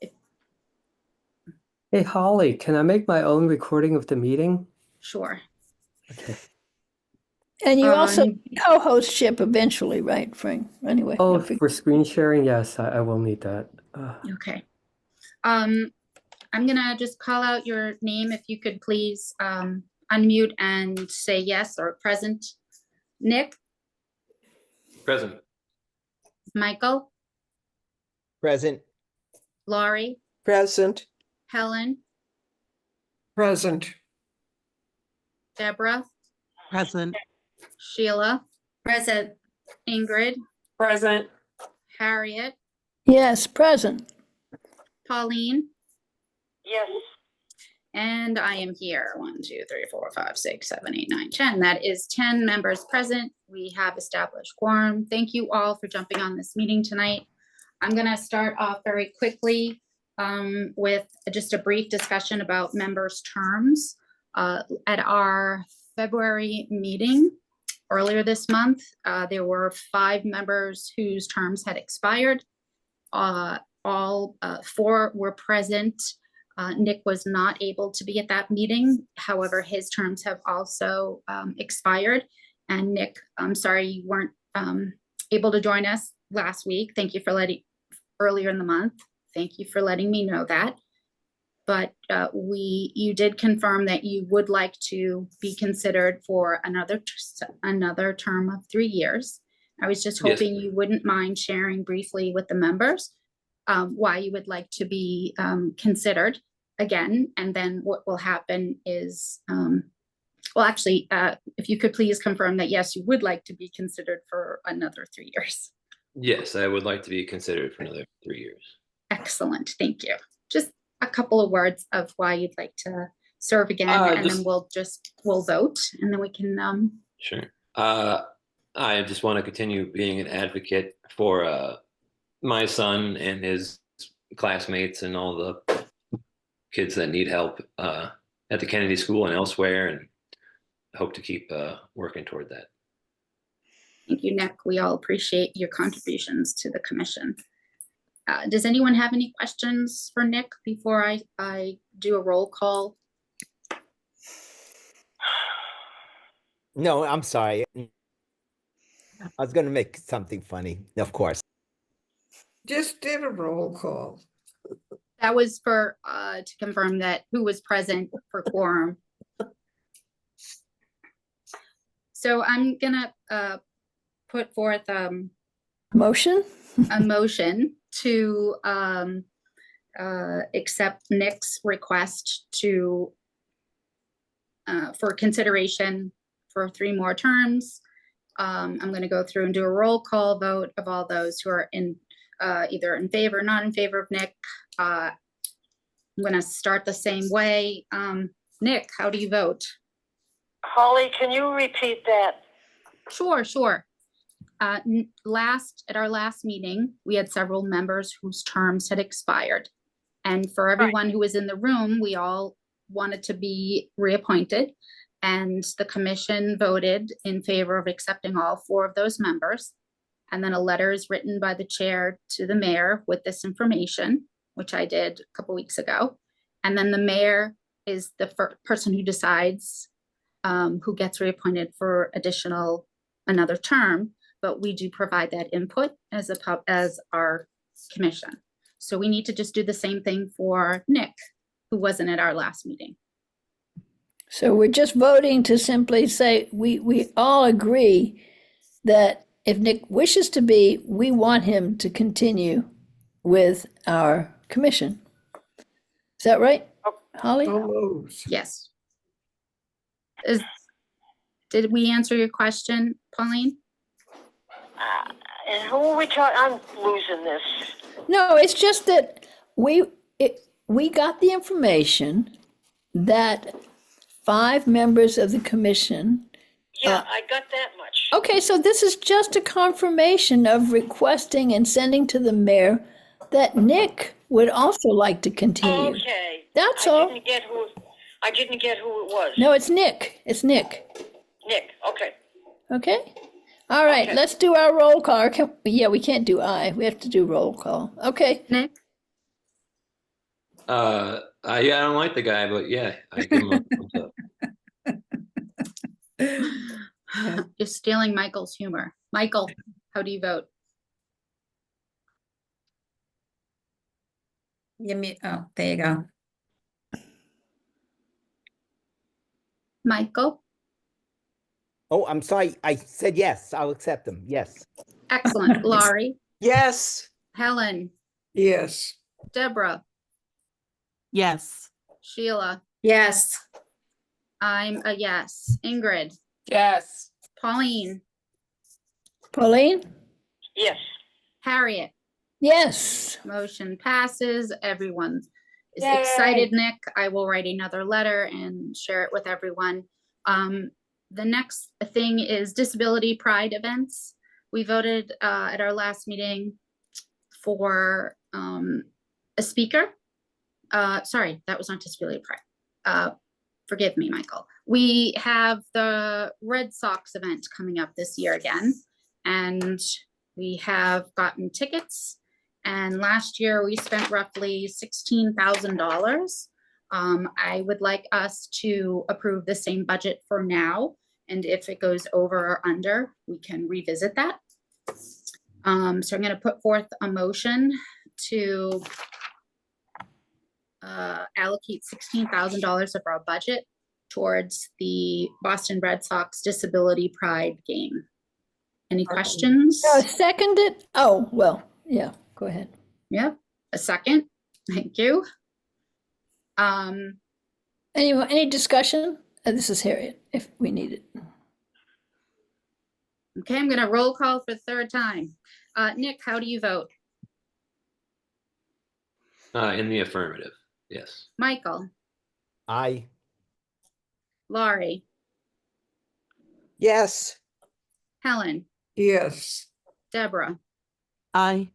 if, Hey, Holly, can I make my own recording of the meeting? sure. Okay. And you also Um, co-hostship eventually, right, Frank? Anyway, Oh, I figured- for screen sharing? Yes, I will need that. Okay. I'm gonna just call out your name. If you could please unmute and say yes or present. Nick, Present. Michael, Present. Laurie, Present. Helen, Present. Deborah, Present. Sheila, Present. Ingrid, Present. Harriet, Yes, present. Pauline, Yes. and I am here. 1, 2, 3, 4, 5, 6, 7, 8, 9, 10. That is 10 members present. We have established quorum. Thank you all for jumping on this meeting tonight. I'm gonna start off very quickly with just a brief discussion about members' terms. At our February meeting earlier this month, there were 5 members whose terms had expired. All 4 were present. Nick was not able to be at that meeting. However, his terms have also expired. And Nick, I'm sorry you weren't able to join us last week. Thank you for earlier in the month. Thank you for letting me know that. But you did confirm that you would like to be considered for another term of 3 years. I was just Yes. hoping you wouldn't mind sharing briefly with the members why you would like to be considered again. And then what will happen is, well, actually, if you could please confirm that, yes, you would like to be considered for another 3 years. Yes, I would like to be considered for another 3 years. Excellent, thank you. Just a couple of words of why you'd like to serve again, and then we'll vote, and then we can. Sure. I just want to continue being an advocate for my son and his classmates and all the kids that need help at the Kennedy School and elsewhere, and hope to keep working toward that. Thank you, Nick. We all appreciate your contributions to the commission. Does anyone have any questions for Nick before I do a roll call? No, I'm sorry. I was going to make something funny, of course. Just did a roll call. That was for to confirm that who was present for quorum. So I'm gonna put forth Motion? a motion to accept Nick's request to for consideration for 3 more terms. I'm going to go through and do a roll call vote of all those who are in either in favor or not in favor of Nick. I'm going to start the same way. Nick, how do you vote? Holly, can you repeat that? Sure. At our last meeting, we had several members whose terms had expired. And for everyone who was in the room, we all wanted to be reappointed. And the commission voted in favor of accepting all 4 of those members. And then a letter is written by the chair to the mayor with this information, which I did a couple weeks ago. And then the mayor is the person who decides who gets reappointed for another term. But we do provide that input as our commission. So we need to just do the same thing for Nick, who wasn't at our last meeting. So we're just voting to simply say, we all agree that if Nick wishes to be, we want him to continue with our commission. Is that right, Holly? Almost. Yes. Did we answer your question, Pauline? And who are we talking? I'm losing this. No, it's just that we got the information that 5 members of the commission. Yeah, I got that much. Okay, so this is just a confirmation of requesting and sending to the mayor that Nick would also like to continue. Okay. That's all. I didn't get who it was. No, it's Nick. It's Nick. Nick, okay. Okay? All right, Okay. let's do our roll call. We can't do aye. We have to do roll call. Okay. Nick? Yeah, I don't like the guy, but yeah, I give him a thumbs up. You're stealing Michael's humor. Michael, how do you vote? Give me, oh, there you go. Michael? Oh, I'm sorry. I said yes. I'll accept them. Yes. Excellent. Laurie, Yes. Helen, Yes. Deborah, Yes. Sheila, Yes. I'm a yes. Ingrid, Yes. Pauline, Pauline? Yes. Harriet, Yes. motion passes. Everyone is Yay. excited, Nick. I will write another letter and share it with everyone. The next thing is Disability Pride events. We voted at our last meeting for a speaker. Sorry, that was not Disability Pride. Forgive me, Michael. We have the Red Sox event coming up this year again, and we have gotten tickets. And last year we spent roughly $16,000. I would like us to approve the same budget for now. And if it goes over or under, we can revisit that. So I'm going to put forth a motion to allocate $16,000 of our budget towards the Boston Red Sox Disability Pride game. Any questions? Second it? Oh, well, yeah, go ahead. Yep, a second. Thank you. Any discussion? This is Harriet, if we need it. Okay, I'm gonna roll call for the third time. Nick, how do you vote? In the affirmative, yes. Michael, I. Laurie, Yes. Helen, Yes. Deborah, Aye.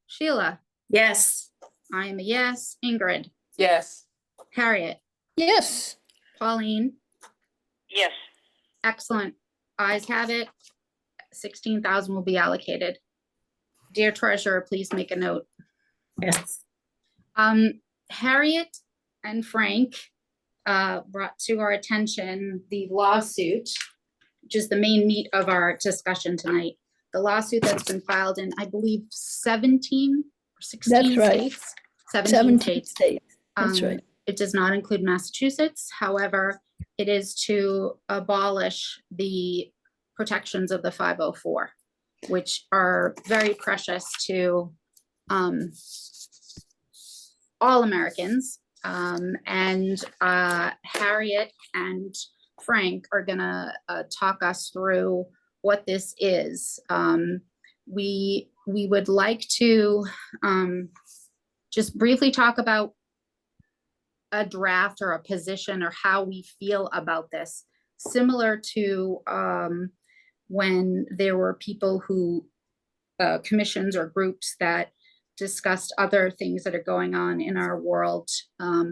Sheila, Yes. I am a yes. Ingrid, Yes. Harriet, Yes. Pauline, Yes. excellent. Eyes have it. 16,000 will be allocated. Dear treasurer, please make a note. Yes. Harriet and Frank brought to our attention the lawsuit, which is the main meat of our discussion tonight. The lawsuit that's been filed in, I believe, 17 or 16 That's right. states. 17 states. States. That's right. It does not include Massachusetts. However, it is to abolish the protections of the 504, which are very precious to all Americans. And Harriet and Frank are gonna talk us through what this is. We would like to just briefly talk about a draft or a position or how we feel about this, similar to when there were people who, commissions or groups that discussed other things that are going on in our world.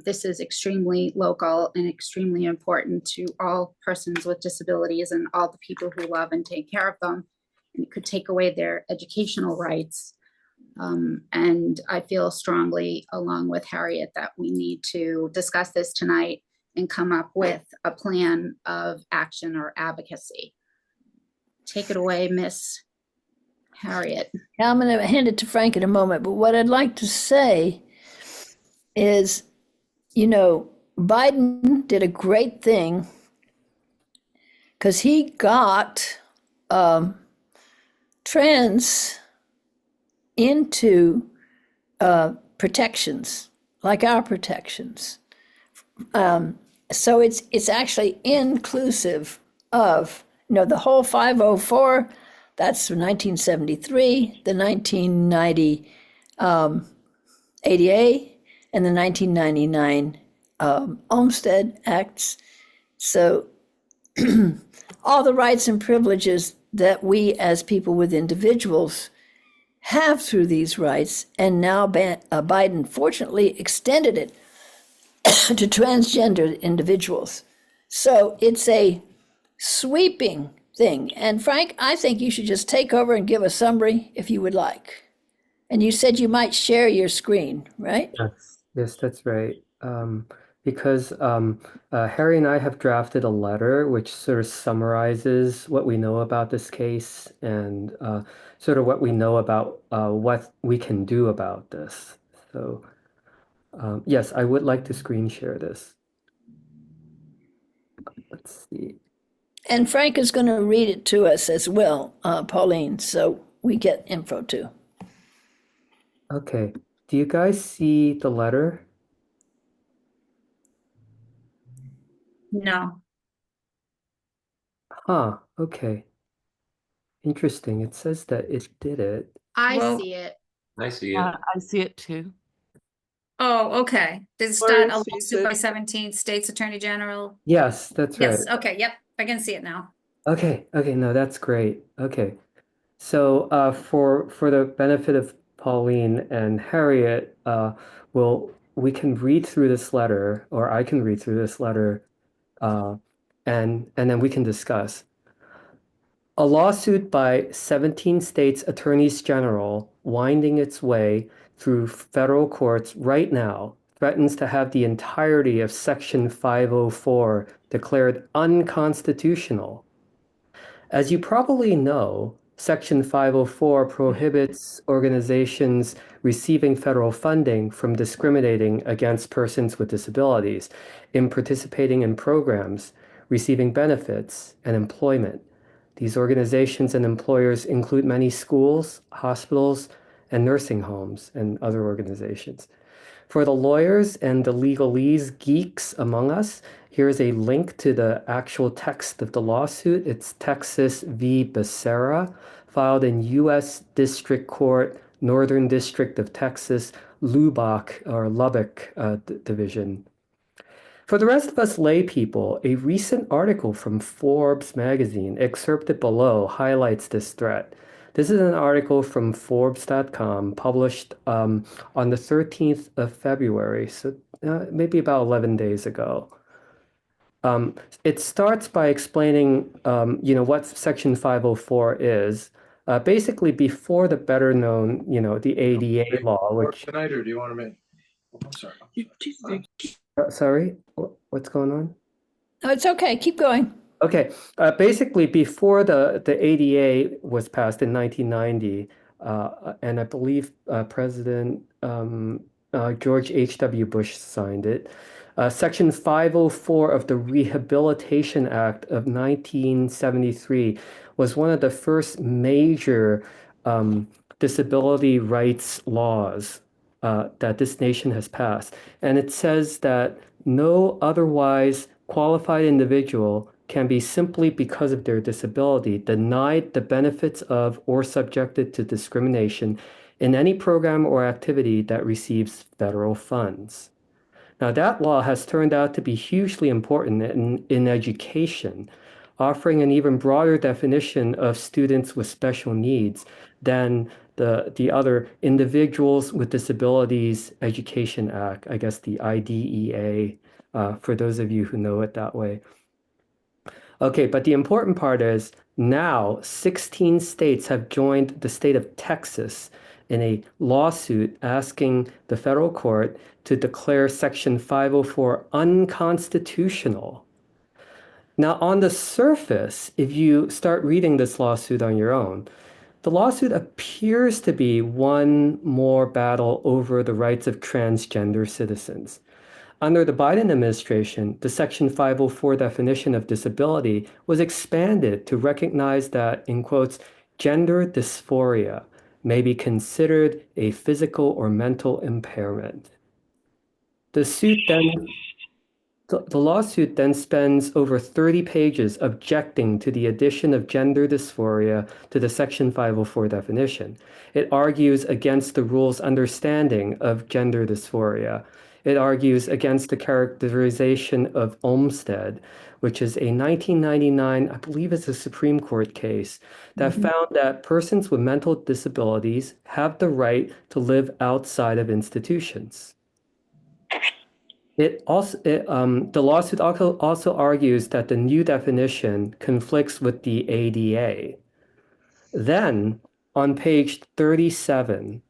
This is extremely local and extremely important to all persons with disabilities and all the people who love and take care of them. And it could take away their educational rights. And I feel strongly, along with Harriet, that we need to discuss this tonight and come up with a plan of action or advocacy. Take it away, Miss Harriet. Now I'm going to hand it to Frank in a moment, but what I'd like to say is, you know, Biden did a great thing because he got trans into protections, like our protections. So it's actually inclusive of, you know, the whole 504. That's from 1973, the 1990 ADA, and the 1999 Olmstead Acts. So all the rights and privileges that we as people with individuals have through these rights, and now Biden fortunately extended it to transgender individuals. So it's a sweeping thing. And Frank, I think you should just take over and give a summary if you would like. And you said you might share your screen, right? Yes, that's right. Because Harry and I have drafted a letter which sort of summarizes what we know about this case and sort of what we know about what we can do about this. So, yes, I would like to screen share this. Let's see. And Frank is going to read it to us as well, Pauline, so we get info too. Okay. Do you guys see the letter? No. Huh. Okay. Interesting. It says that it did it. I Well- see it. I see it. I see it too. Oh, okay. Did it Lawyer start a sees lawsuit by it. 17 States Attorney General? Yes, that's right. Yes, okay, yep, I can see it now. Okay, no, that's great. Okay. So for the benefit of Pauline and Harriet, we can read through this letter, or I can read through this letter, uh, and then we can discuss. A lawsuit by 17 states attorneys general winding its way through federal courts right now threatens to have the entirety of Section 504 declared unconstitutional. As you probably know, Section 504 prohibits organizations receiving federal funding from discriminating against persons with disabilities in participating in programs, receiving benefits, and employment. These organizations and employers include many schools, hospitals, and nursing homes, and other organizations. For the lawyers and the legalese geeks among us, here's a link to the actual text of the lawsuit. It's Texas v. Becerra, filed in U.S. District Court, Northern District of Texas, Lubbock Division. For the rest of us lay people, a recent article from Forbes magazine, excerpted below, highlights this threat. This is an article from Forbes.com published on the 13th of February, so maybe about 11 days ago. It starts by explaining, what Section 504 is. Basically, before the better known, the ADA law, which. Tonight, or do you want to make? I'm sorry. Sorry, what's going on? No, it's okay. Keep going. Okay, basically before the ADA was passed in 1990, and I believe President George H.W. Bush signed it, Section 504 of the Rehabilitation Act of 1973 was one of the first major disability rights laws that this nation has passed. And it says that no otherwise qualified individual can be simply because of their disability denied the benefits of or subjected to discrimination in any program or activity that receives federal funds. Now, that law has turned out to be hugely important in education, offering an even broader definition of students with special needs than the other Individuals with Disabilities Education Act, I guess the IDEA, for those of you who know it that way. Okay, but the important part is now 16 states have joined the state of Texas in a lawsuit asking the federal court to declare Section 504 unconstitutional. Now, on the surface, if you start reading this lawsuit on your own, the lawsuit appears to be one more battle over the rights of transgender citizens. Under the Biden administration, the Section 504 definition of disability was expanded to recognize that, in quotes, gender dysphoria may be considered a physical or mental impairment. The lawsuit then spends over 30 pages objecting to the addition of gender dysphoria to the Section 504 definition. It argues against the rule's understanding of gender dysphoria. It argues against the characterization of Olmsted, which is a 1999, I believe it's a Supreme Court case, that found that persons with mental disabilities have the right to live outside of institutions. The lawsuit also argues that the new definition conflicts with the ADA. Then, on page 37,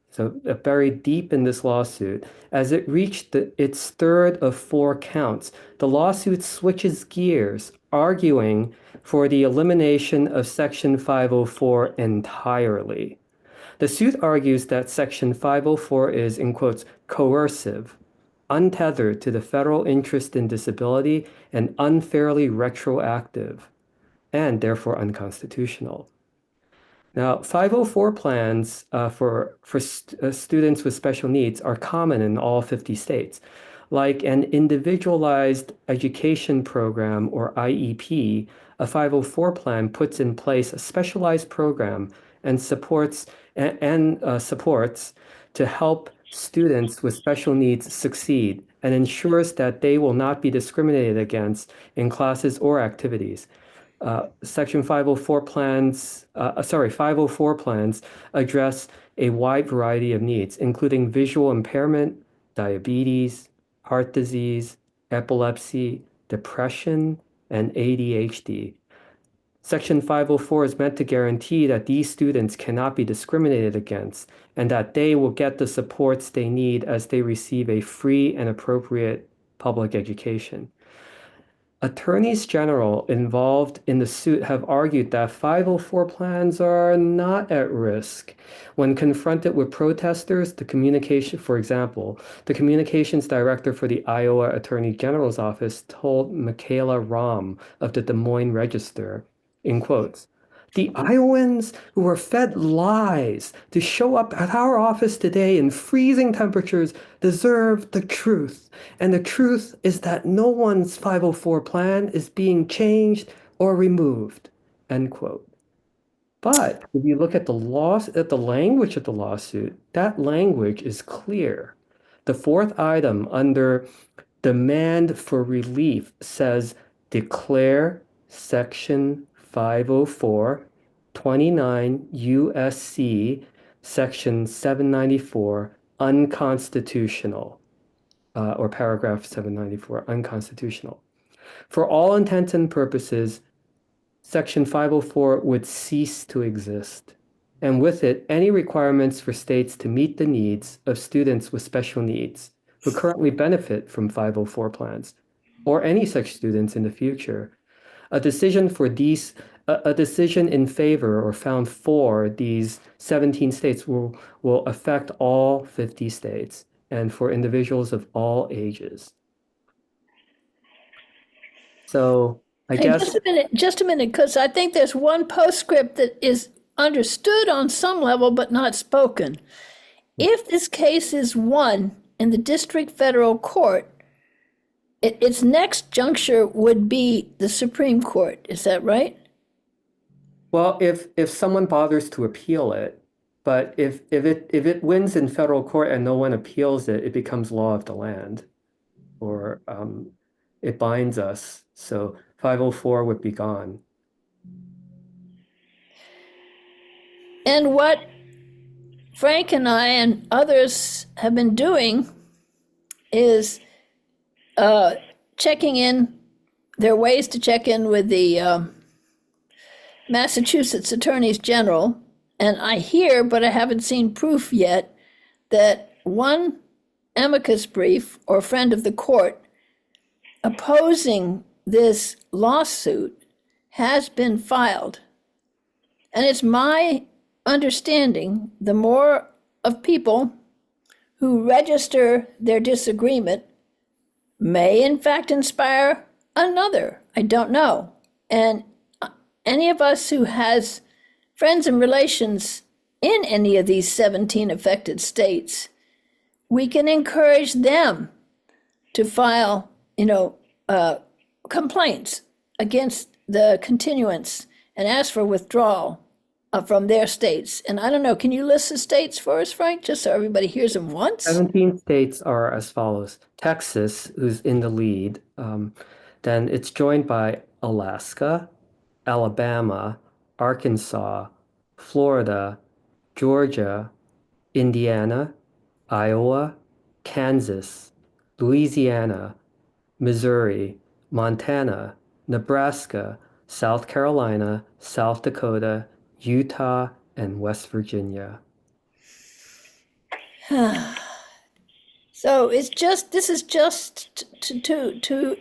buried deep in this lawsuit. As it reached its third of 4 counts, the lawsuit switches gears, arguing for the elimination of Section 504 entirely. The suit argues that Section 504 is, in quotes, coercive, untethered to the federal interest in disability, and unfairly retroactive, and therefore unconstitutional. Now, 504 plans for students with special needs are common in all 50 states. Like an individualized education program or IEP, a 504 plan puts in place a specialized program and supports to help students with special needs succeed and ensures that they will not be discriminated against in classes or activities. Section 504 plans, 504 plans address a wide variety of needs, including visual impairment, diabetes, heart disease, epilepsy, depression, and ADHD. Section 504 is meant to guarantee that these students cannot be discriminated against and that they will get the supports they need as they receive a free and appropriate public education. Attorneys general involved in the suit have argued that 504 plans are not at risk. When confronted with protesters, for example, the communications director for the Iowa Attorney General's office told Michaela Rahm of the Des Moines Register, in quotes, "The Iowans who were fed lies to show up at our office today in freezing temperatures deserve the truth. And the truth is that no one's 504 plan is being changed or removed," end quote. But if you look at the language of the lawsuit, that language is clear. The fourth item under demand for relief says declare Section 504, 29 USC, Section 794 unconstitutional, or paragraph 794 unconstitutional. For all intents and purposes, Section 504 would cease to exist, and with it, any requirements for states to meet the needs of students with special needs who currently benefit from 504 plans, or any such students in the future. A decision in favor or found for these 17 states will affect all 50 states and for individuals of all ages. So I Hey, guess just a minute, because I think there's one postscript that is understood on some level but not spoken. If this case is won in the district federal court, its next juncture would be the Supreme Court. Is that right? well, if someone bothers to appeal it, but if it wins in federal court and no one appeals it, it becomes law of the land, or it binds us. So 504 would be gone. And what Frank and I and others have been doing is checking in. There are ways to check in with the Massachusetts attorneys general, and I hear, but I haven't seen proof yet, that one amicus brief or friend of the court opposing this lawsuit has been filed. And it's my understanding the more of people who register their disagreement may in fact inspire another. I don't know. And any of us who has friends and relations in any of these 17 affected states, we can encourage them to file, complaints against the continuance and ask for withdrawal from their states. And I don't know, can you list the states for us, Frank, just so everybody hears them once? 17 states are as follows. Texas, who's in the lead, then it's joined by Alaska, Alabama, Arkansas, Florida, Georgia, Indiana, Iowa, Kansas, Louisiana, Missouri, Montana, Nebraska, South Carolina, South Dakota, Utah, and West Virginia. So this is just to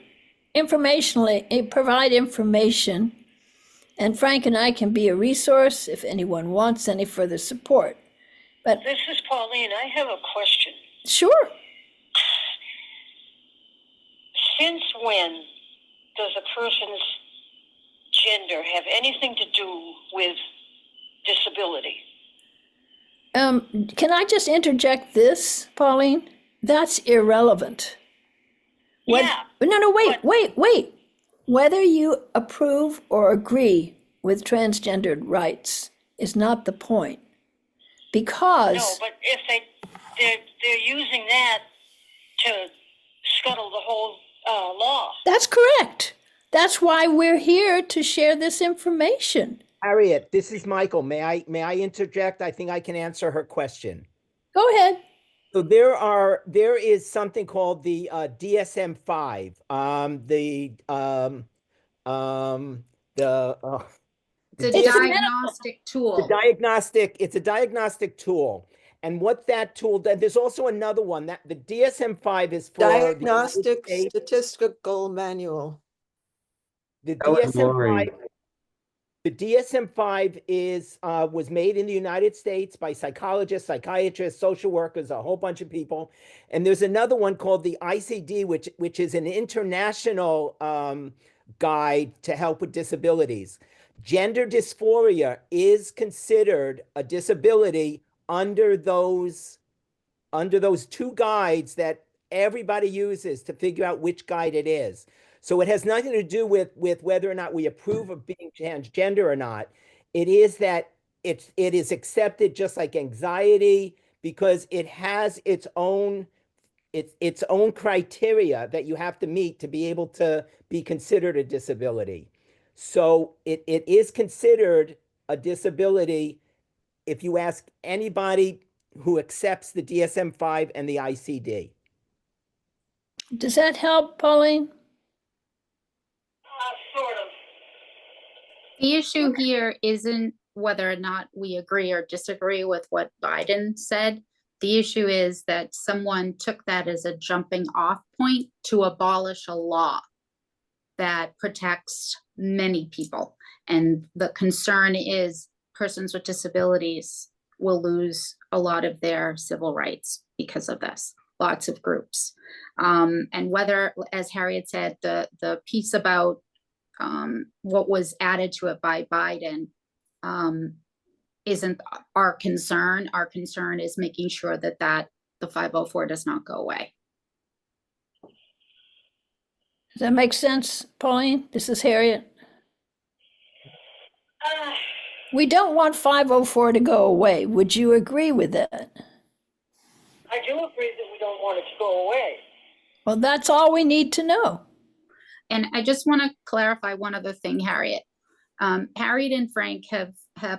informationally provide information. And Frank and I can be a resource if anyone wants any further support. But This is Pauline. I have a question. sure, Since when does a person's gender have anything to do with disability? can I just interject this, Pauline? That's irrelevant. Yeah, No, but- wait. Whether you approve or agree with transgendered rights is not the point. Because No, but if they're using that to scuttle the whole law. that's correct. That's why we're here to share this information. Harriet, this is Michael. May I interject? I think I can answer her question. Go ahead. So there is something called the DSM-5. It's a It's a diagnostic tool. It's a diagnostic tool. And what that tool does, there's also another one that the DSM-5 is for the United Diagnostic States. Statistical Manual. The That was DSM-5, Lori. the DSM-5 was made in the United States by psychologists, psychiatrists, social workers, a whole bunch of people. And there's another one called the ICD, which is an international guide to help with disabilities. Gender dysphoria is considered a disability under those two guides that everybody uses to figure out which guide it is. So it has nothing to do with whether or not we approve of being transgender or not. It is that it is accepted just like anxiety because it has its own criteria that you have to meet to be able to be considered a disability. So it is considered a disability if you ask anybody who accepts the DSM-5 and the ICD. Does that help, Pauline? Sort of. The issue here isn't whether or not we agree or disagree with what Biden said. The issue is that someone took that as a jumping off point to abolish a law that protects many people. And the concern is persons with disabilities will lose a lot of their civil rights because of this, lots of groups. And whether, as Harriet said, the piece about what was added to it by Biden isn't our concern. Our concern is making sure that the 504 does not go away. Does that make sense, Pauline? This is Harriet. We don't want 504 to go away. Would you agree with that? I do agree that we don't want it to go away. Well, that's all we need to know. And I just want to clarify one other thing, Harriet. Harriet and Frank have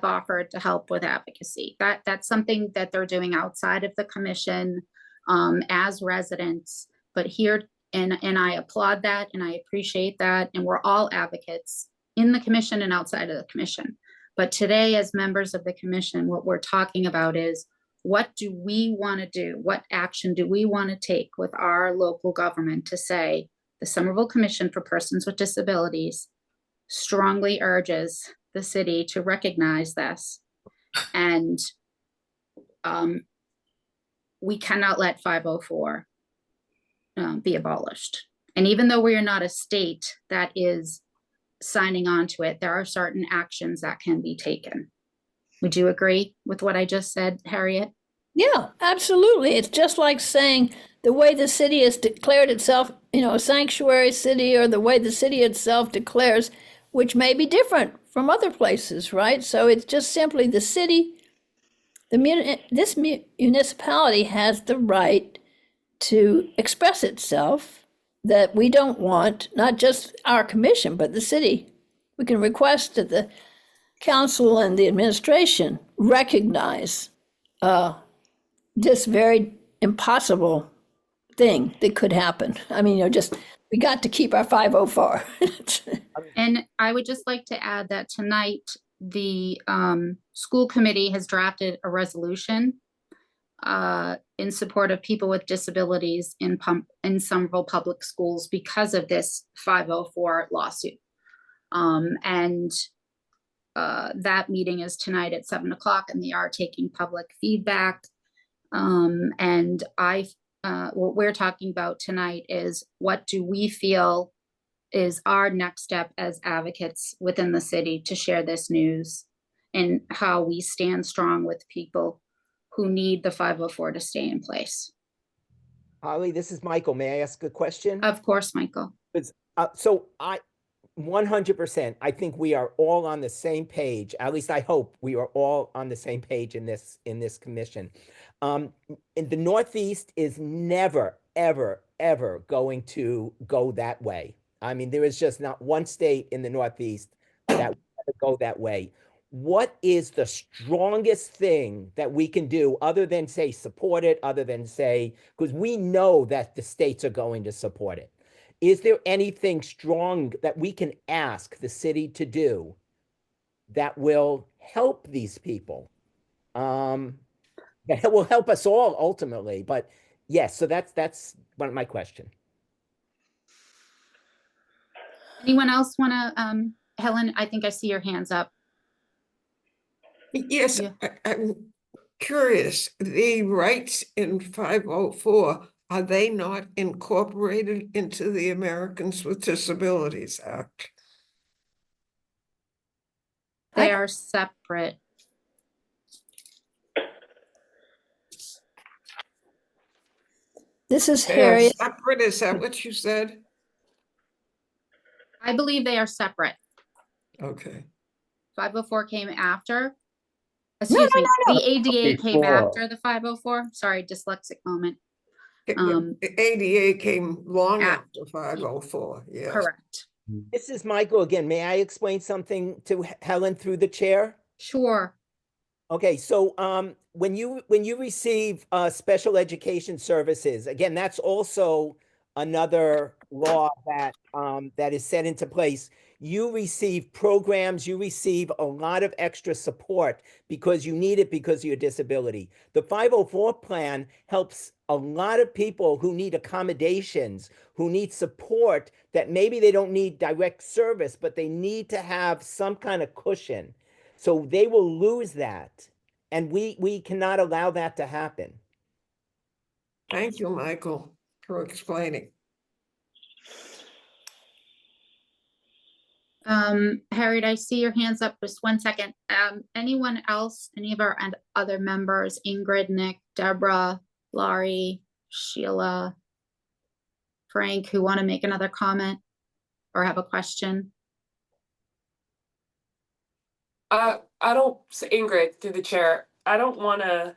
offered to help with advocacy. That's something that they're doing outside of the commission as residents. But here, and I applaud that and I appreciate that. And we're all advocates in the commission and outside of the commission. But today, as members of the commission, what we're talking about is what do we want to do? What action do we want to take with our local government to say the Somerville Commission for Persons with Disabilities strongly urges the city to recognize this, and we cannot let 504 be abolished. And even though we are not a state that is signing on to it, there are certain actions that can be taken. Would you agree with what I just said, Harriet? Yeah, absolutely. It's just like saying the way the city has declared itself, a sanctuary city, or the way the city itself declares, which may be different from other places, right? So it's just simply the city, this municipality has the right to express itself that we don't want, not just our commission, but the city. We can request that the council and the administration recognize this very impossible thing that could happen. I mean, we got to keep our 504. And I would just like to add that tonight, the school committee has drafted a resolution in support of people with disabilities in Somerville Public Schools because of this 504 lawsuit. And that meeting is tonight at 7 o'clock, and they are taking public feedback. And what we're talking about tonight is, what do we feel is our next step as advocates within the city to share this news, and how we stand strong with people who need the 504 to stay in place. Holly, this is Michael. May I ask a question? Of course, Michael. So I 100%, I think we are all on the same page. At least I hope we are all on the same page in this commission. In the Northeast is never, ever, ever going to go that way. I mean, there is just not one state in the Northeast that would go that way. What is the strongest thing that we can do other than say support it, other than say, because we know that the states are going to support it. Is there anything strong that we can ask the city to do that will help these people? That will help us all ultimately, but yes, so that's my question. Anyone else want to, Helen, I think I see your hands up. Yes, Yeah. I'm curious, the rights in 504, are they not incorporated into the Americans with Disabilities Act? They are separate. This is They are Harriet. separate, is that what you said? I believe they are separate. Okay. 504 came after. Excuse me, the ADA came Before. after the 504. Sorry, dyslexic moment. The ADA came long Ah. after 504, yes. Correct. This is Michael again. May I explain something to Helen through the chair? Sure. Okay, so when you receive special education services, again, that's also another law that that is set into place. You receive programs, you receive a lot of extra support because you need it because of your disability. The 504 plan helps a lot of people who need accommodations, who need support, that maybe they don't need direct service, but they need to have some kind of cushion. So they will lose that. And we cannot allow that to happen. Thank you, Michael, for explaining. Harriet, I see your hands up. Just 1 second. Anyone else, any of our other members, Ingrid, Nick, Deborah, Laurie, Sheila, Frank, who want to make another comment or have a question? Ingrid, through the chair, I don't want to,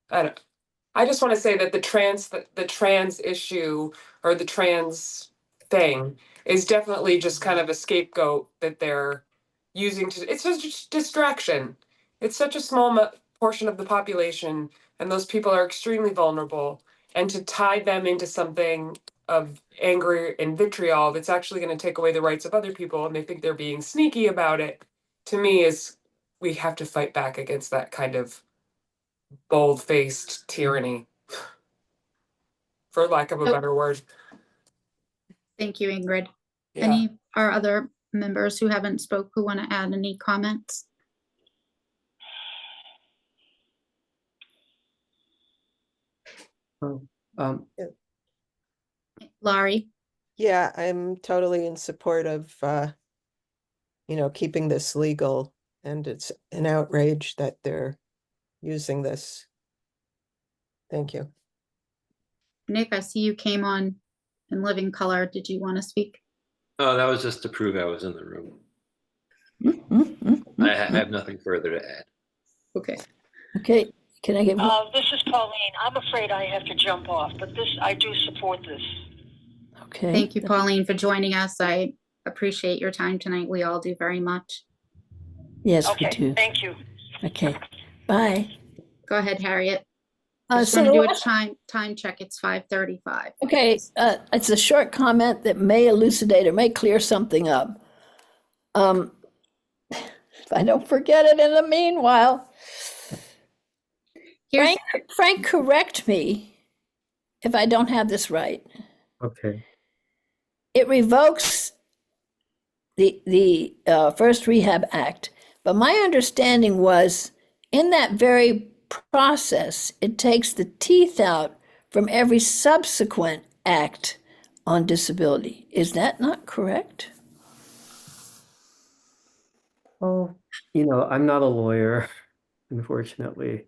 I just want to say that the trans issue or the trans thing is definitely just kind of a scapegoat that they're using to, it's just distraction. It's such a small portion of the population, and those people are extremely vulnerable, and to tie them into something of anger and vitriol that's actually going to take away the rights of other people, and they think they're being sneaky about it, to me is, we have to fight back against that kind of bold-faced tyranny, for lack of a better word. Thank you, Ingrid. Yeah. Any our other members who haven't spoke who want to add any comments? Laurie? Yeah, I'm totally in support of, keeping this legal, and it's an outrage that they're using this. Thank you. Nick, I see you came on in living color. Did you want to speak? Oh, that was just to prove I was in the room. I have nothing further to add. Okay. Okay, can I get This is Pauline. I'm afraid I have to jump off, but I do support this. okay. Thank you, Pauline, for joining us. I appreciate your time tonight. We all do very much. Yes, we Okay, do. thank you. Okay, bye. Go ahead, Harriet. I just So want to the do a last- time check. It's 5:35. Okay, it's a short comment that may elucidate or may clear something up. If I don't forget it in the meanwhile, Here's, Frank, correct me if I don't have this right. Okay. It revokes the first Rehab Act, but my understanding was in that very process, it takes the teeth out from every subsequent act on disability. Is that not correct? Oh, you know, I'm not a lawyer, unfortunately.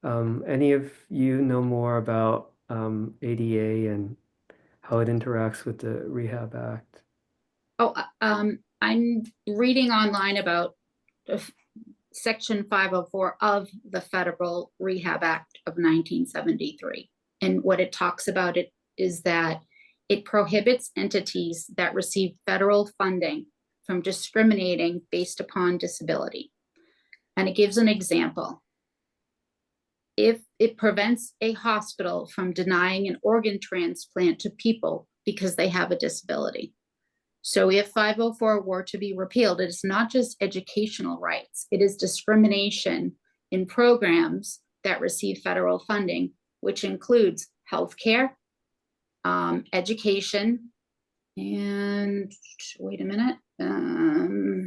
Any of you know more about ADA and how it interacts with the Rehab Act? oh, I'm reading online about Section 504 of the Federal Rehab Act of 1973. And what it talks about it is that it prohibits entities that receive federal funding from discriminating based upon disability. And it gives an example. If it prevents a hospital from denying an organ transplant to people because they have a disability. So if 504 were to be repealed, it is not just educational rights, it is discrimination in programs that receive federal funding, which includes healthcare, education, and wait a minute.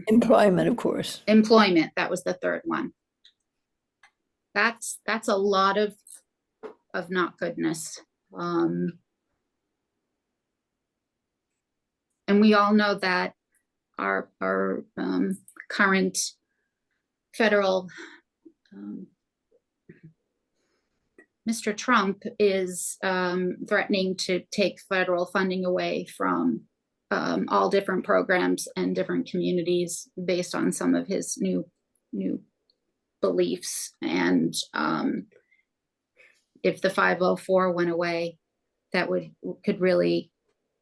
Employment, of course. Employment, that was the third one. That's a lot of not goodness. And we all know that our current federal Mr. Trump is threatening to take federal funding away from all different programs and different communities based on some of his new beliefs. And if the 504 went away, that could really,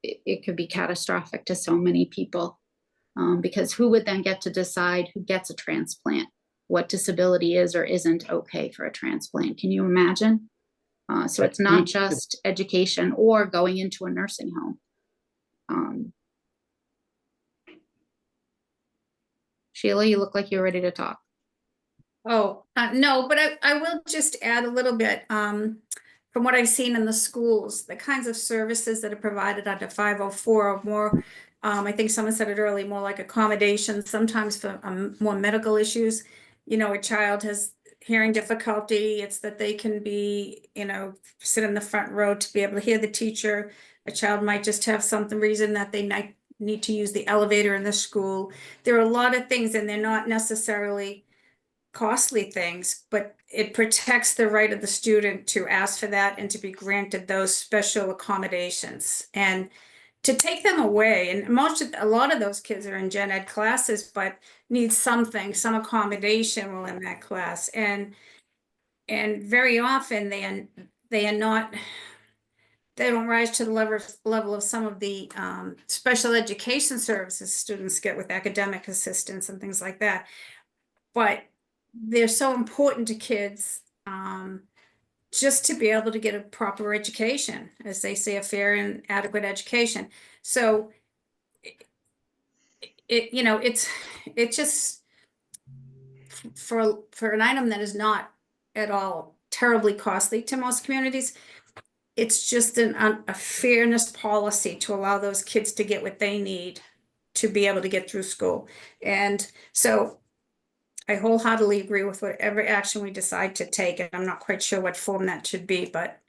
it could be catastrophic to so many people, because who would then get to decide who gets a transplant, what disability is or isn't okay for a transplant? Can you imagine? So it's not just education or going into a nursing home. Sheila, you look like you're ready to talk. Oh, no, but I will just add a little bit. From what I've seen in the schools, the kinds of services that are provided under 504 are more, I think someone said it earlier, more like accommodations, sometimes for more medical issues. You know, a child has hearing difficulty, it's that they can be, you know, sit in the front row to be able to hear the teacher. A child might just have something reason that they might need to use the elevator in the school. There are a lot of things, and they're not necessarily costly things, but it protects the right of the student to ask for that and to be granted those special accommodations. And to take them away, and a lot of those kids are in gen ed classes, but need something, some accommodation while in that class. And very often they are not, they don't rise to the level of some of the special education services students get with academic assistance and things like that. But they're so important to kids, just to be able to get a proper education, as they say, a fair and adequate education. So you know, it's just for an item that is not at all terribly costly to most communities. It's just a fairness policy to allow those kids to get what they need to be able to get through school. And so I wholeheartedly agree with whatever action we decide to take, and I'm not quite sure what form that should be, but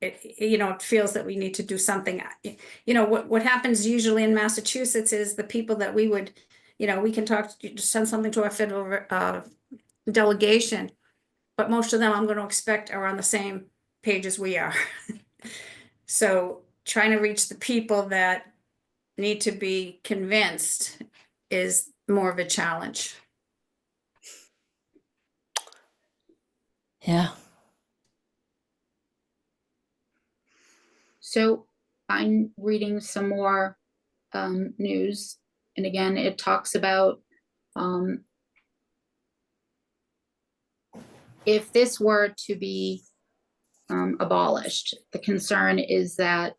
it feels that we need to do something. You know, what happens usually in Massachusetts is the people that we would, you know, we can send something to our federal delegation, but most of them I'm going to expect are on the same page as we are. So trying to reach the people that need to be convinced is more of a challenge. Yeah. So I'm reading some more news, and again, it talks about if this were to be abolished, the concern is that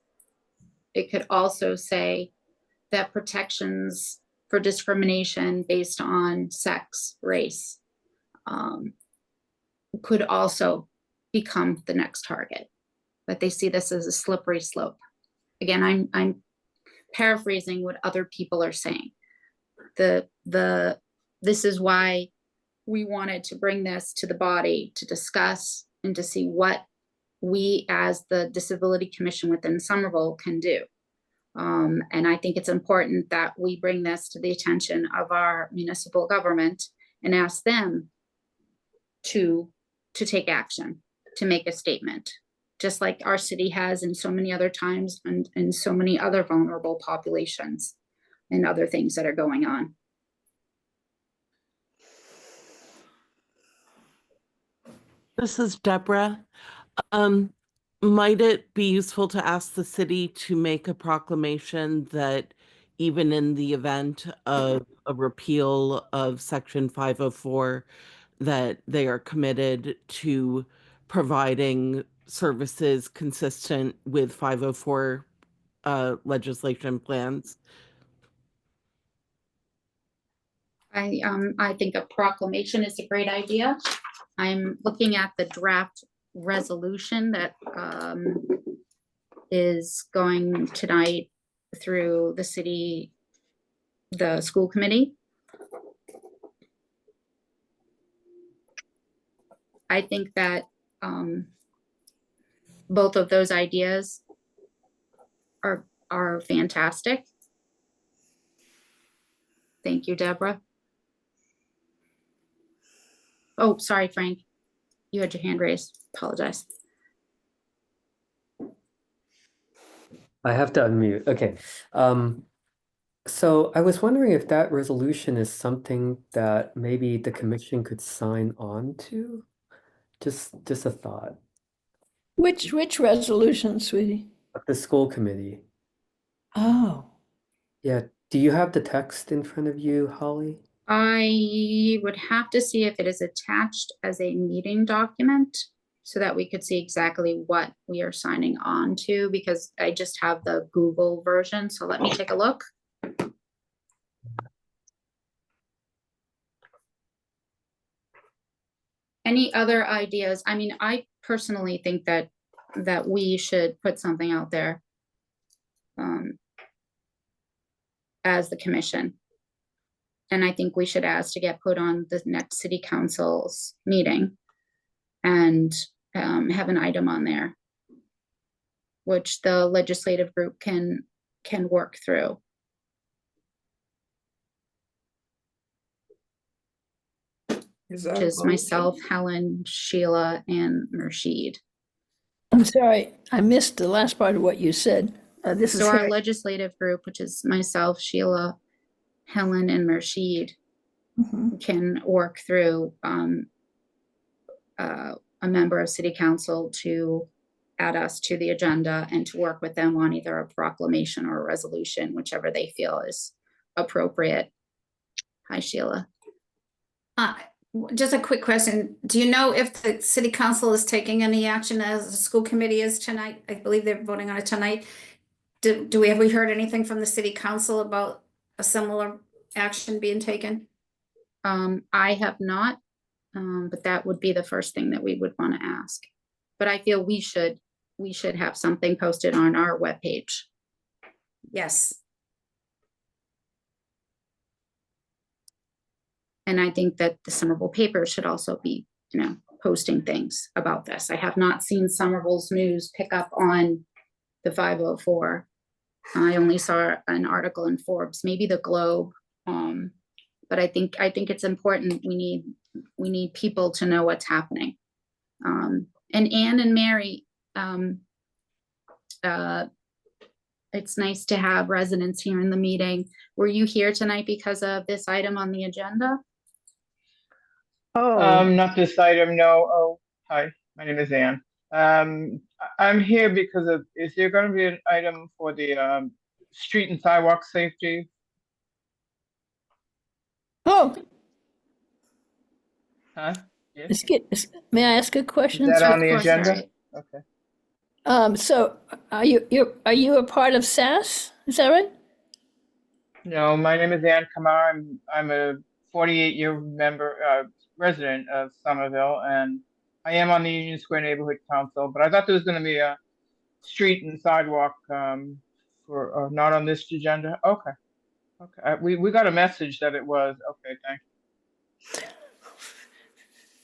it could also say that protections for discrimination based on sex, race, could also become the next target. But they see this as a slippery slope. Again, I'm paraphrasing what other people are saying. This is why we wanted to bring this to the body to discuss and to see what we as the Disability Commission within Somerville can do. And I think it's important that we bring this to the attention of our municipal government and ask them to take action, to make a statement, just like our city has in so many other times and in so many other vulnerable populations and other things that are going on. This is Deborah. Might it be useful to ask the city to make a proclamation that even in the event of a repeal of Section 504, that they are committed to providing services consistent with 504 legislation plans? I think a proclamation is a great idea. I'm looking at the draft resolution that is going tonight through the city, the school committee. I think that both of those ideas are fantastic. Thank you, Deborah. Oh, sorry, Frank. You had your hand raised. Apologize. I have to unmute. Okay. So I was wondering if that resolution is something that maybe the commission could sign on to. Just a thought. Which resolution, sweetie? The school committee. Oh, Yeah. Do you have the text in front of you, Holly? I would have to see if it is attached as a meeting document so that we could see exactly what we are signing on to, because I just have the Google version. So let me take a look. Any other ideas? I mean, I personally think that we should put something out there as the commission. And I think we should ask to get put on the next city council's meeting and have an item on there, which the legislative group can work through. Is Which that is motion? myself, Helen, Sheila, and Rashid. I'm sorry, I missed the last part of what you said. This is So our Harry. legislative group, which is myself, Sheila, Helen, and Rashid, Mhm. can work through a member of city council to add us to the agenda and to work with them on either a proclamation or a resolution, whichever they feel is appropriate. Hi, Sheila. Just a quick question. Do you know if the city council is taking any action as the school committee is tonight? I believe they're voting on it tonight. Have we heard anything from the city council about a similar action being taken? I have not, but that would be the first thing that we would want to ask. But I feel we should have something posted on our webpage. Yes. And I think that the Somerville paper should also be, posting things about this. I have not seen Somerville's news pick up on the 504. I only saw an article in Forbes, maybe the Globe. But I think it's important. We need people to know what's happening. And Anne and Mary, it's nice to have residents here in the meeting. Were you here tonight because of this item on the agenda? Not this item, no. Oh, hi, my name is Ann. I'm here because is there going to be an item for the street and sidewalk safety? Oh, Huh? Yes? may I ask a question? Is that on Of the course, agenda? Harriet. Okay. So are you a part of SAS? Is that right? No, my name is Ann Kamar. I'm a 48-year resident of Somerville, and I am on the Union Square Neighborhood Council, but I thought there was going to be a street and sidewalk for not on this agenda. Okay. Okay. We got a message that it was. Okay. Thank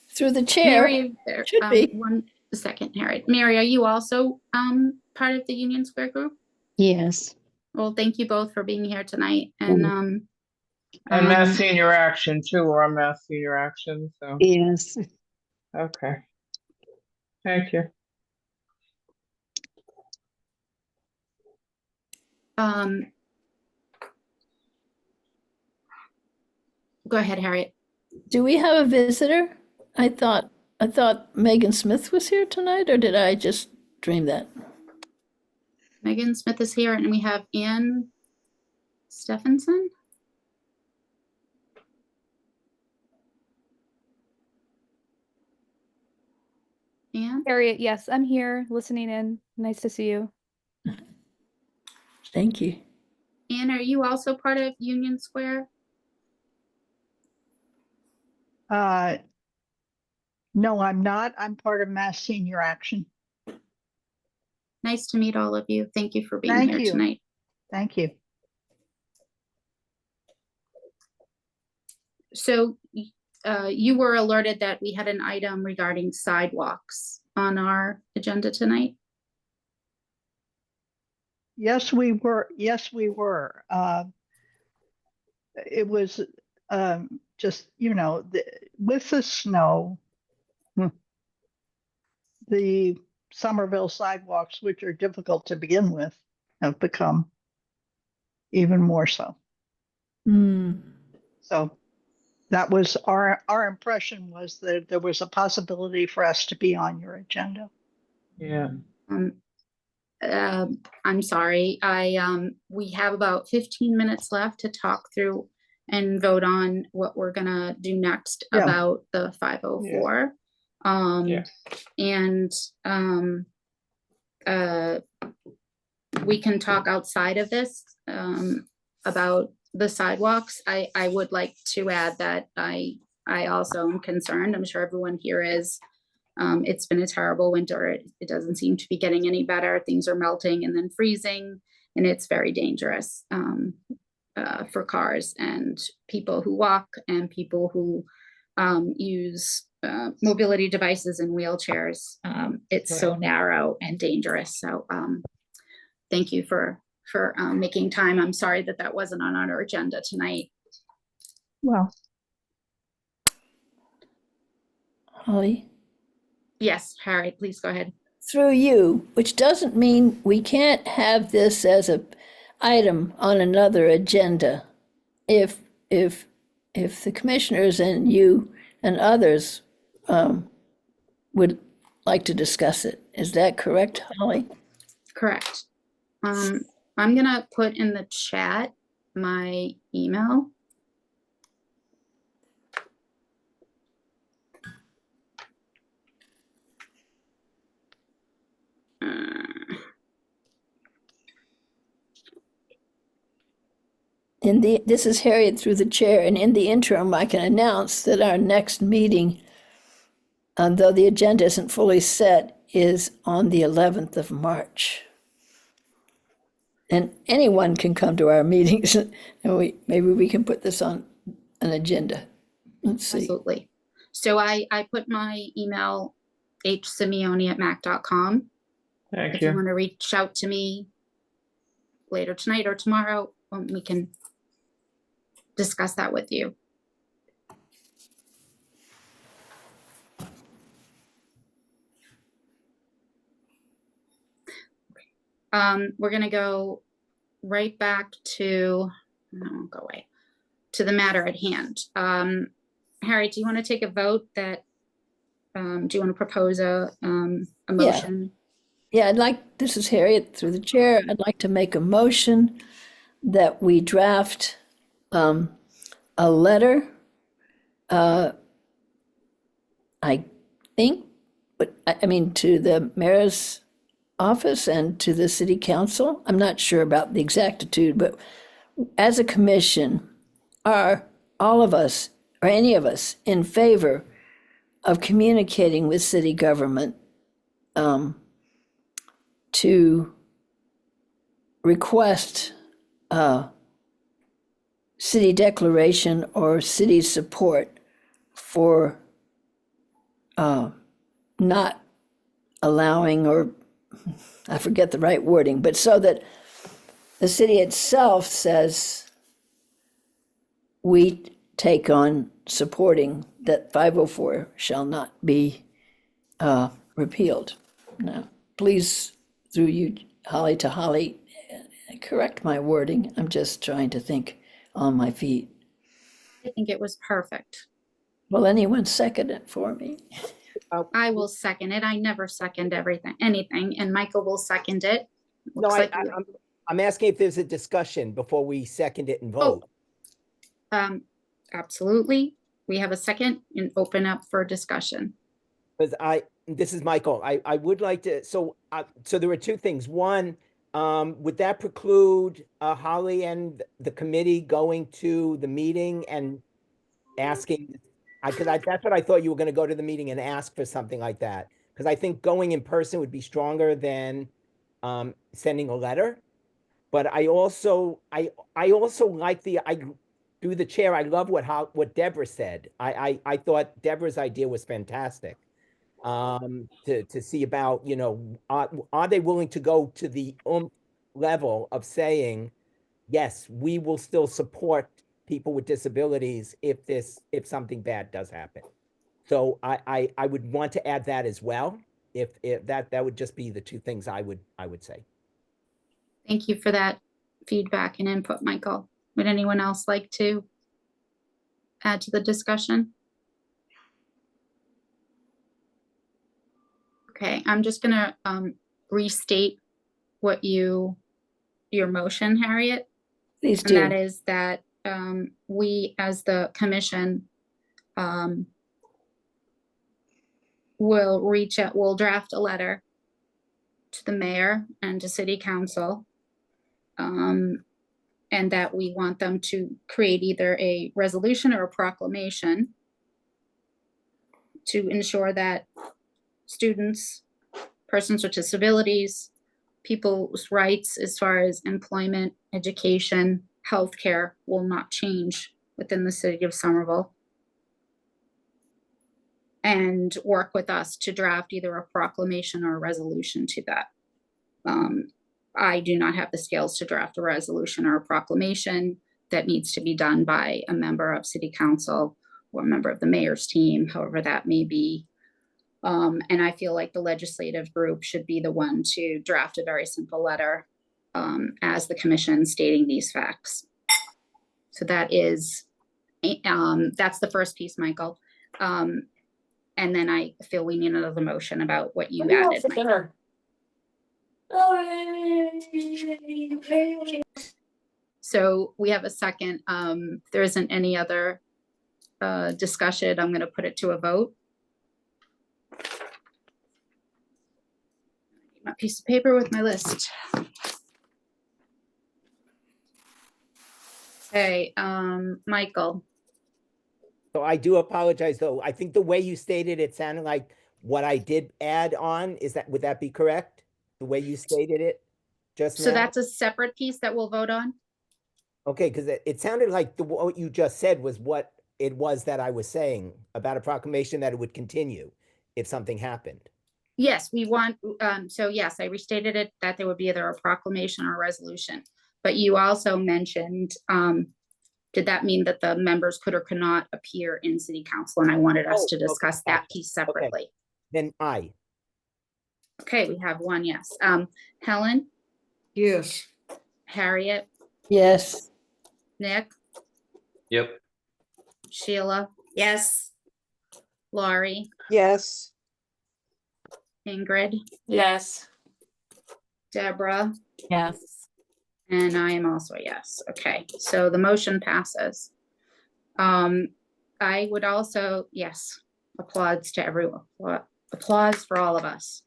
Through the chair, Mary, there, should be. 1 second, Harry. Mary, are you also part of the Union Square group? Yes. Well, thank you both for being here tonight. And And Mass Senior Action too, or Mass Senior Action. So Yes. okay. Thank you. Go ahead, Harriet. Do we have a visitor? I thought Megan Smith was here tonight, or did I just dream that? Megan Smith is here, and we have Ann Stephenson. Ann? Harriet, yes, I'm here listening in. Nice to see you. Thank you. Ann, are you also part of Union Square? No, I'm not. I'm part of Mass Senior Action. Nice to meet all of you. Thank you for being Thank here you. tonight. Thank you. So you were alerted that we had an item regarding sidewalks on our agenda tonight? Yes, we were. Yes, we were. It was just, with the snow, the Somerville sidewalks, which are difficult to begin with, have become even more so. So that was our impression, was that there was a possibility for us to be on your agenda. Yeah. I'm sorry. We have about 15 minutes left to talk through and vote on what we're gonna do next about the 504. And we can talk outside of this about the sidewalks. I would like to add that I also am concerned. I'm sure everyone here is. It's been a terrible winter. It doesn't seem to be getting any better. Things are melting and then freezing, and it's very dangerous for cars and people who walk and people who use mobility devices and wheelchairs. It's so narrow and dangerous. So thank you for making time. I'm sorry that that wasn't on our agenda tonight. Well, Holly? Yes, Harry, please go ahead. Through you, which doesn't mean we can't have this as a item on another agenda. If the commissioners and you and others would like to discuss it. Is that correct, Holly? Correct. I'm gonna put in the chat my email. This is Harriet through the chair, and in the interim, I can announce that our next meeting, though the agenda isn't fully set, is on the 11th of March. And anyone can come to our meetings, and maybe we can put this on an agenda. Let's see. Absolutely. So I put my email, hsimeone@mac.com. Thank If you. you want to reach out to me later tonight or tomorrow, we can discuss that with you. We're gonna go right back to, no, I won't go away, to the matter at hand. Harry, do you want to take a vote that, do you want to propose a motion? Yeah, this is Harriet through the chair. I'd like to make a motion that we draft a letter, I think, but I mean, to the mayor's office and to the city council. I'm not sure about the exactitude, but as a commission, are all of us or any of us in favor of communicating with city government to request city declaration or city support for not allowing, or I forget the right wording, but so that the city itself says we take on supporting that 504 shall not be repealed. Now, please, through you, Holly to Holly, correct my wording. I'm just trying to think on my feet. I think it was perfect. Will anyone second it for me? I will second it. I never second anything, and Michael will second it. No, Looks like I'm asking if there's a discussion before we second it and vote. absolutely. We have a second and open up for discussion. Because this is Michael. I would like to, so there were two things. One, would that preclude Holly and the committee going to the meeting and asking? Because that's what I thought you were going to go to the meeting and ask for something like that. Because I think going in person would be stronger than sending a letter. But I also like through the chair, I love what Deborah said. I thought Deborah's idea was fantastic. To see about, you know, are they willing to go to the level of saying, yes, we will still support people with disabilities if something bad does happen. So I would want to add that as well. If that would just be the two things I would say. Thank you for that feedback and input, Michael. Would anyone else like to add to the discussion? Okay, I'm just gonna restate what your motion, Harriet. Please And do. that is that we, as the commission, will draft a letter to the mayor and to city council, and that we want them to create either a resolution or a proclamation to ensure that students, persons with disabilities, people's rights as far as employment, education, healthcare will not change within the city of Somerville. And work with us to draft either a proclamation or a resolution to that. I do not have the skills to draft a resolution or a proclamation. That needs to be done by a member of city council or a member of the mayor's team, however that may be. And I feel like the legislative group should be the one to draft a very simple letter as the commission stating these facts. So that is, that's the first piece, Michael. And then I feel we need another motion about what you added. Dinner. So we have a second. There isn't any other discussion. I'm going to put it to a vote. My piece of paper with my list. Okay, Michael. So I do apologize, though. I think the way you stated it sounded like what I did add on. Would that be correct? The way you stated it just now? So that's a separate piece that we'll vote on? Okay, because it sounded like what you just said was what it was that I was saying about a proclamation that it would continue if something happened. Yes, we want, so yes, I restated it that there would be either a proclamation or a resolution. But you also mentioned, did that mean that the members could or could not appear in city council? And I wanted us to discuss that piece separately. Okay. Then aye. Okay, we have one yes. Helen, Yes. Harriet, Yes. Nick, Yep. Sheila, Yes. Laurie, Yes. Ingrid, Yes. Deborah, Yes. and I am also a yes. Okay, so the motion passes. I would also, yes, applause to everyone, applause for all of us.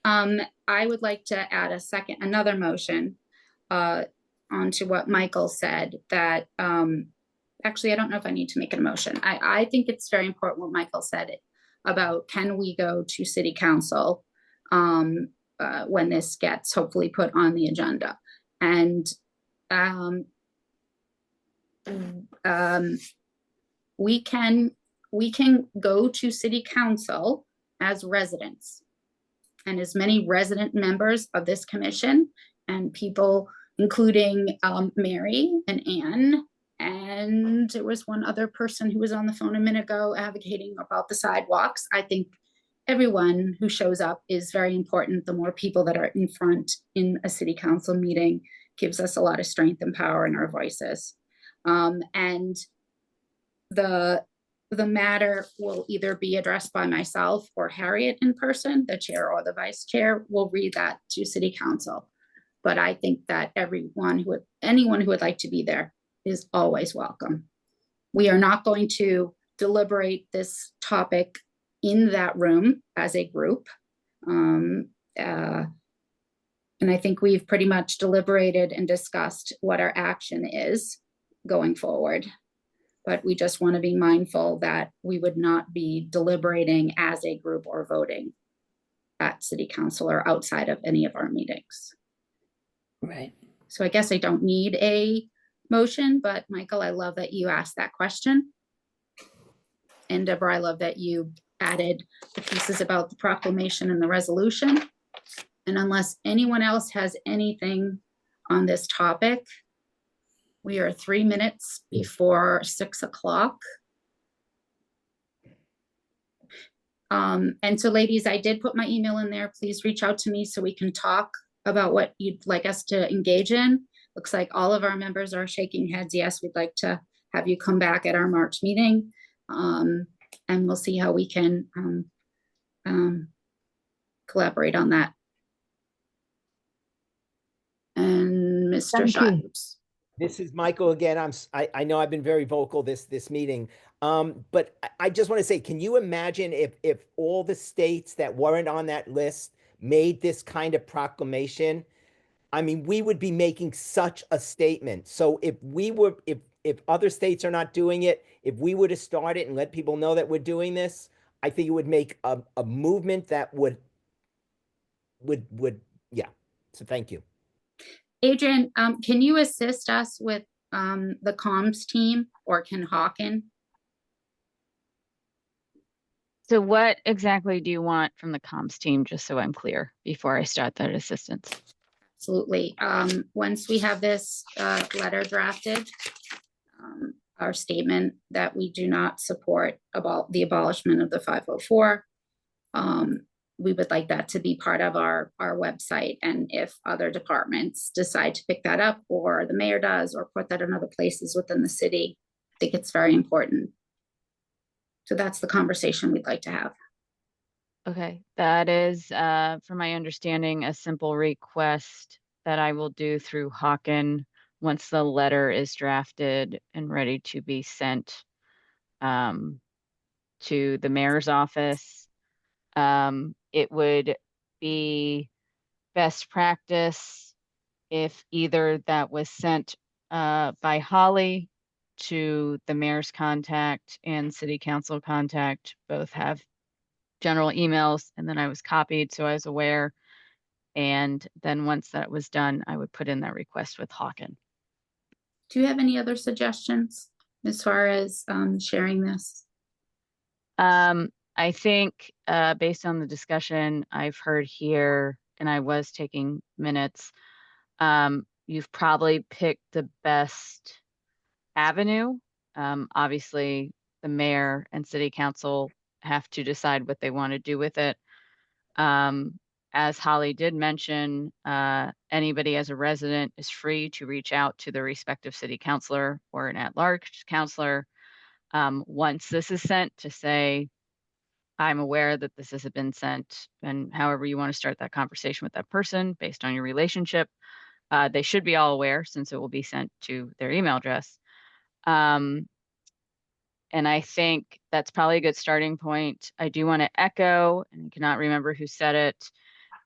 I would like to add another motion onto what Michael said, that actually, I don't know if I need to make a motion. I think it's very important what Michael said. about can we go to city council when this gets hopefully put on the agenda. And we can go to city council as residents, and as many resident members of this commission and people, including Mary and Anne, and there was one other person who was on the phone a minute ago advocating about the sidewalks. I think everyone who shows up is very important. The more people that are in front in a city council meeting gives us a lot of strength and power in our voices. And the matter will either be addressed by myself or Harriet in person. The chair or the vice chair will read that to city council. But I think that anyone who would like to be there is always welcome. We are not going to deliberate this topic in that room as a group. And I think we've pretty much deliberated and discussed what our action is going forward. But we just want to be mindful that we would not be deliberating as a group or voting at city council or outside of any of our meetings. Right. So I guess I don't need a motion, but Michael, I love that you asked that question. And Deborah, I love that you added the pieces about the proclamation and the resolution. And unless anyone else has anything on this topic, we are 3 minutes before 6 o'clock. And so ladies, I did put my email in there. Please reach out to me so we can talk about what you'd like us to engage in. Looks like all of our members are shaking heads. Yes, we'd like to have you come back at our March meeting. And we'll see how we can collaborate on that. And Mr. Shives. This is Michael again. I know I've been very vocal this meeting, but I just want to say, can you imagine if all the states that weren't on that list made this kind of proclamation? I mean, we would be making such a statement. So if other states are not doing it, if we were to start it and let people know that we're doing this, I think it would make a movement that would yeah. So thank you. Adrian, can you assist us with the comms team, or can Hawken? So what exactly do you want from the comms team, just so I'm clear before I start that assistance? Absolutely. Once we have this letter drafted, our statement that we do not support about the abolishment of the 504, we would like that to be part of our website. And if other departments decide to pick that up, or the mayor does, or put that in other places within the city, I think it's very important. So that's the conversation we'd like to have. Okay, that is, from my understanding, a simple request that I will do through Hawken once the letter is drafted and ready to be sent to the mayor's office. It would be best practice if either that was sent by Holly to the mayor's contact and city council contact. Both have general emails, and then I was copied, so I was aware. And then once that was done, I would put in that request with Hawken. Do you have any other suggestions as far as sharing this? I think based on the discussion I've heard here, and I was taking minutes, you've probably picked the best avenue. Obviously, the mayor and city council have to decide what they want to do with it. As Holly did mention, anybody as a resident is free to reach out to their respective city councilor or an at-large councilor once this is sent, to say, I'm aware that this has been sent, and however you want to start that conversation with that person based on your relationship. They should be all aware, since it will be sent to their email address. And I think that's probably a good starting point. I do want to echo, and I cannot remember who said it,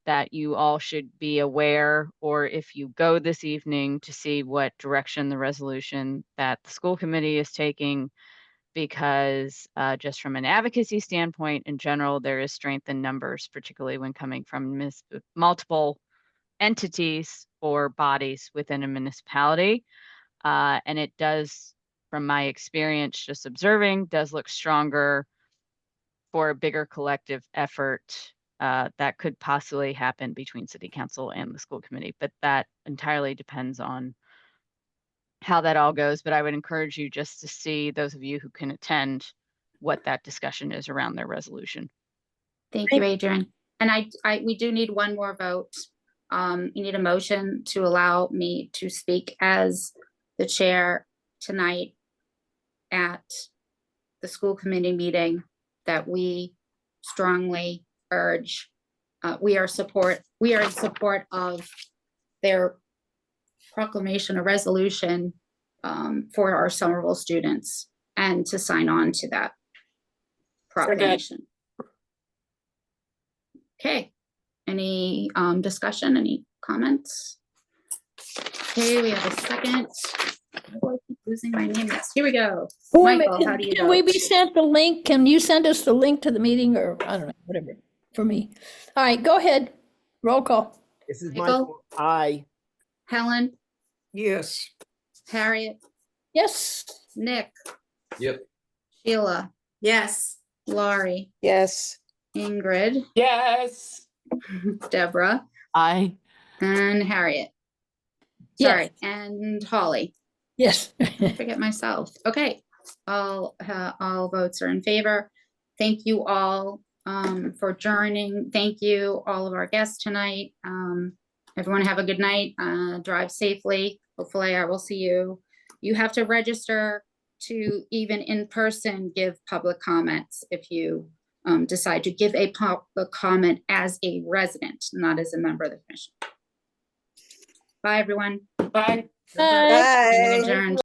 that you all should be aware, or if you go this evening to see what direction the resolution that the school committee is taking, because just from an advocacy standpoint, in general, there is strength in numbers, particularly when coming from multiple entities or bodies within a municipality. And it does, from my experience, just observing, does look stronger for a bigger collective effort that could possibly happen between city council and the school committee. But that entirely depends on how that all goes. But I would encourage you just to see, those of you who can attend, what that discussion is around their resolution. Thank you, Adrian. And we do need one more vote. You need a motion to allow me to speak as the chair tonight at the school committee meeting that we strongly urge. We are in support of their proclamation, a resolution for our Somerville students, and to sign on to that proclamation. Okay, any discussion, any comments? Okay, we have a second. Oh, I keep losing my name. Yes, here we go. Michael, how do you Can we vote? be sent the link? Can you send us the link to the meeting, or I don't know, whatever, for me? All right, go ahead. Roll call. This is Michael? Michael. Aye. Helen, Yes. Harriet, Yes. Nick, Yep. Sheila, Yes. Laurie, Yes. Ingrid, Yes. Deborah, Aye. and Harriet. Yes. Sorry, and Holly. Yes. Forget myself. Okay, all votes are in favor. Thank you all for joining. Thank you all of our guests tonight. Everyone have a good night. Drive safely. Hopefully I will see you. You have to register to even in person give public comments if you decide to give a public comment as a resident, not as a member of the commission. Bye, everyone. Bye. Bye. Meeting adjourned.